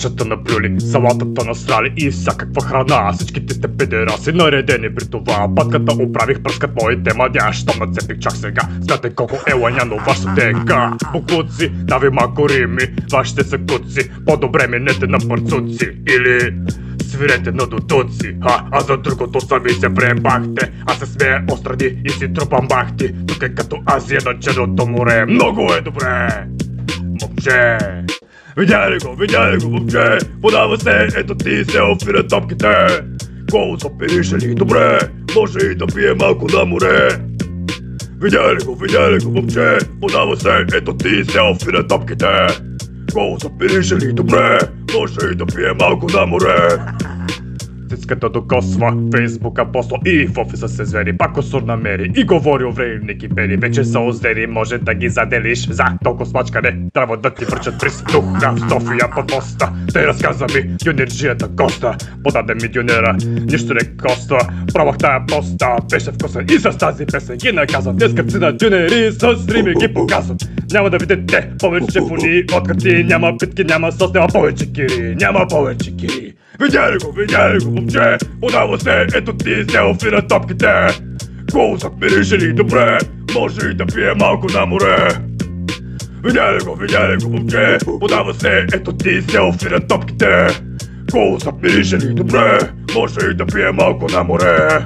кашата наплюли, салатата насрали и всякаква храна. Всичките сте педераси, наредени при това. Патката оправих, пръскат моите мадя. Щом нацепих чак сега, смятай колко е ланяно вашата дека. Букуци, дави малко рими, вашите са куци. По-добре минете на парцуци или свирете на дотуци. А за другото сами се пребахте. Аз се смея острани и си трупам бахти. Тук е като Азия на Черното море. Много е добре, момче. Видя ли го, момче? Подава се, ето ти се опира топките. Коло запирише ли? Добре, може и да пие малко на море. Видя ли го, момче? Подава се, ето ти се опира топките. Коло запирише ли? Добре, може и да пие малко на море. Цицката докосва, Фейсбука посла и в офиса се звери. Пак косур намери и говори оврени кипери. Вече са озрели, може да ги заделиш. За толкова смачкане трябва да ти връчат през духа. В София по поста, те разказа ми дюнерджията Коста. Подаде ми дюнера, нищо не коства. Пробвах тая поста, беше вкусен и с тази песен ги наказвам. Днес като си на дюнери, с стрими ги показвам. Няма да видите повече фони от карти. Няма питки, няма сос, няма повече кири. Няма повече кири. Видя ли го, момче? Подава се, ето ти се офира топките. Коло запирише ли? Добре, може и да пие малко на море. Видя ли го, момче? Подава се, ето ти се офира топките. Коло запирише ли? Добре, може и да пие малко на море.